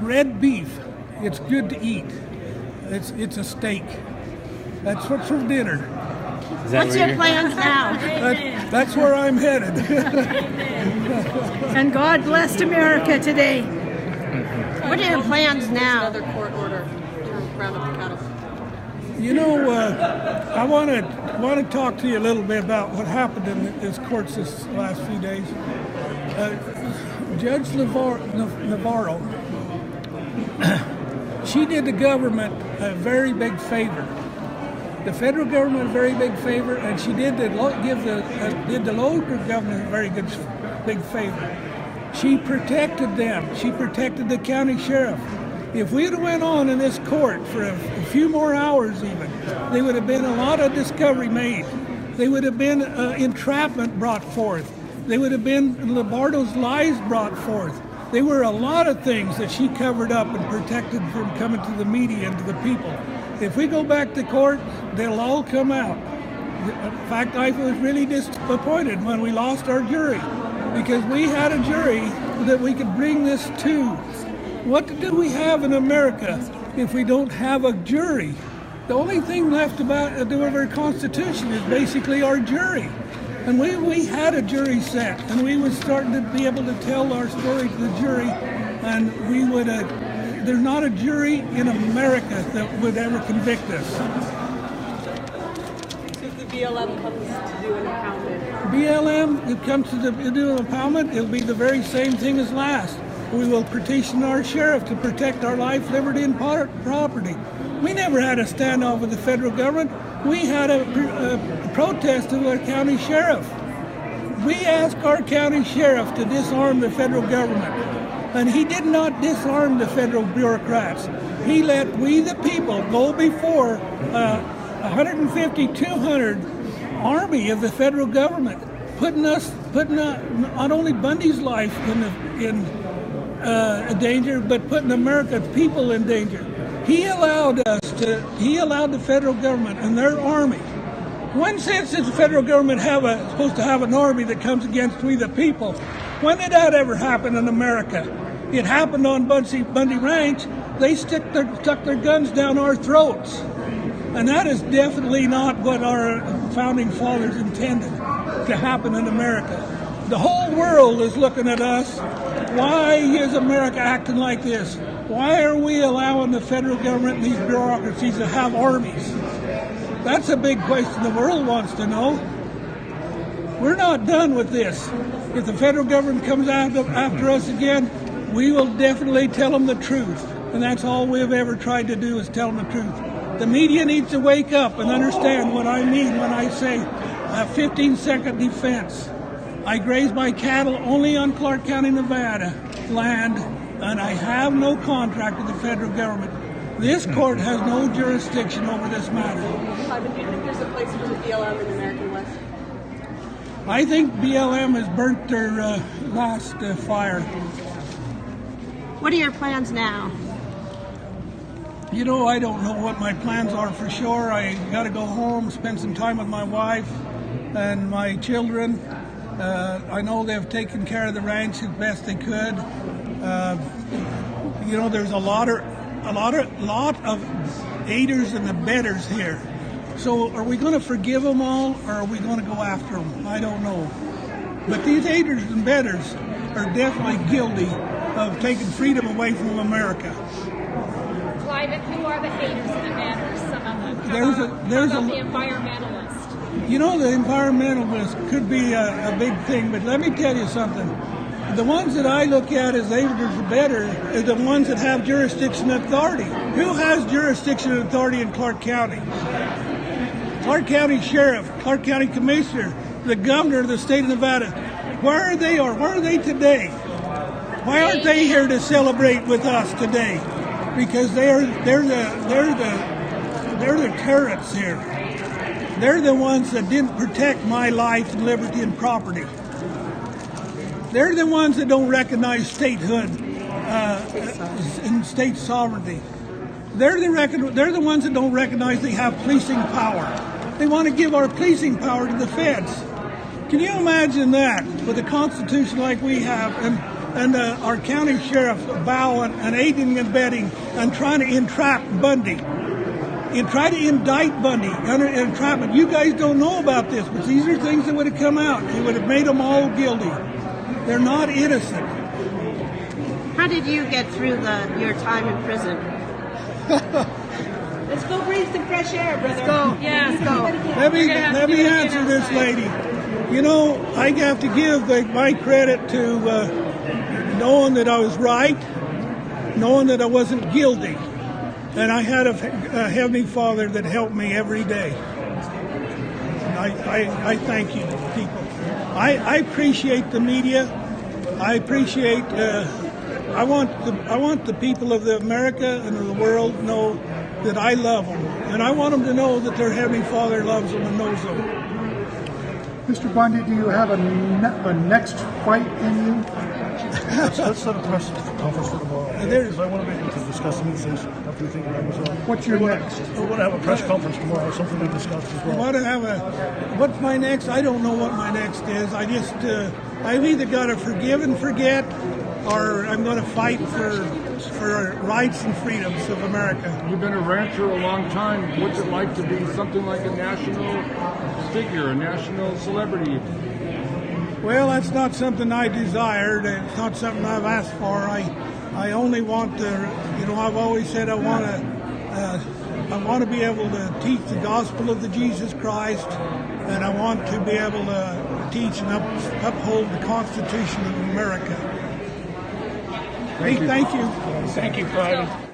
red beef. It's good to eat. It's a steak. That's what's for dinner. What's your plans now? That's where I'm headed. And God blessed America today. What are your plans now? Another court order to round up the cattle. You know, I want to talk to you a little bit about what happened in this courts this last few days. Judge Navarro, she did the government a very big favor. The federal government a very big favor, and she did the local government a very big favor. She protected them. She protected the county sheriff. If we had went on in this court for a few more hours even, there would have been a lot of discovery made. There would have been entrapment brought forth. There would have been Lombardo's lies brought forth. There were a lot of things that she covered up and protected from coming to the media and to the people. If we go back to court, they'll all come out. In fact, I was really disappointed when we lost our jury, because we had a jury that we could bring this to. What do we have in America if we don't have a jury? The only thing left about our Constitution is basically our jury. And we had a jury set, and we were starting to be able to tell our story to the jury, and we would. There's not a jury in America that would ever convict us. So if the BLM comes to do an impoundment? BLM, it comes to do an impoundment, it'll be the very same thing as last. We will petition our sheriff to protect our life, liberty, and property. We never had a standoff with the federal government. We had a protest of our county sheriff. We asked our county sheriff to disarm the federal government, and he did not disarm the federal bureaucrats. He let we, the people, go before 150, 200 army of the federal government, putting not only Bundy's life in danger, but putting America's people in danger. He allowed the federal government and their army. When since the federal government supposed to have an army that comes against we the people? When did that ever happen in America? It happened on Bundy Ranch. They stuck their guns down our throats. And that is definitely not what our founding fathers intended to happen in America. The whole world is looking at us. Why is America acting like this? Why are we allowing the federal government and these bureaucracies to have armies? That's a big question the world wants to know. We're not done with this. If the federal government comes after us again, we will definitely tell them the truth. And that's all we've ever tried to do, is tell them the truth. The media needs to wake up and understand what I mean when I say a 15-second defense. I graze my cattle only on Clark County, Nevada land, and I have no contract with the federal government. This court has no jurisdiction over this matter. Cliven, do you think there's a place for the BLM in the American West? I think BLM has burnt their last fire. What are your plans now? You know, I don't know what my plans are for sure. I got to go home, spend some time with my wife and my children. I know they've taken care of the ranch as best they could. You know, there's a lot of aiders and abettors here. So are we going to forgive them all, or are we going to go after them? I don't know. But these aiders and abettors are definitely guilty of taking freedom away from America. Cliven, who are the haters and abettors? Some of them. There's the environmentalists. You know, the environmentalist could be a big thing, but let me tell you something. The ones that I look at as aiders and abettors are the ones that have jurisdiction authority. Who has jurisdiction and authority in Clark County? Clark County Sheriff, Clark County Commissioner, the Governor of the state of Nevada. Where are they, or where are they today? Why aren't they here to celebrate with us today? Because they're the terrorists here. They're the ones that didn't protect my life and liberty and property. They're the ones that don't recognize statehood and state sovereignty. They're the ones that don't recognize they have policing power. They want to give our policing power to the feds. Can you imagine that with a constitution like we have? and our county sheriff bowing and aiding and abetting and trying to entrap Bundy. And try to indict Bundy under entrapment. You guys don't know about this, but these are things that would have come out. It would have made them all guilty. They're not innocent. How did you get through your time in prison? Let's go breathe some fresh air, brother. Let's go. Yeah. Let's go. Let me answer this lady. You know, I have to give my credit to knowing that I was right, knowing that I wasn't guilty. And I had a Heavenly Father that helped me every day. I thank you, people. I appreciate the media. I appreciate. I want the people of America and of the world to know that I love them, and I want them to know that their Heavenly Father loves them and knows them. Mr. Bundy, do you have a next fight in you? Let's set a press conference for tomorrow. Because I want to be able to discuss some of these things after we think about it. What's your next? We're going to have a press conference tomorrow, something to discuss as well. What's my next? I don't know what my next is. I've either got to forgive and forget, or I'm going to fight for rights and freedoms of America. You've been a rancher a long time. What's it like to be something like a national figure, a national celebrity? Well, that's not something I desired. It's not something I've asked for. I only want to, I've always said I want to be able to teach the gospel of the Jesus Christ, and I want to be able to teach and uphold the Constitution of America. Thank you. Thank you, Private.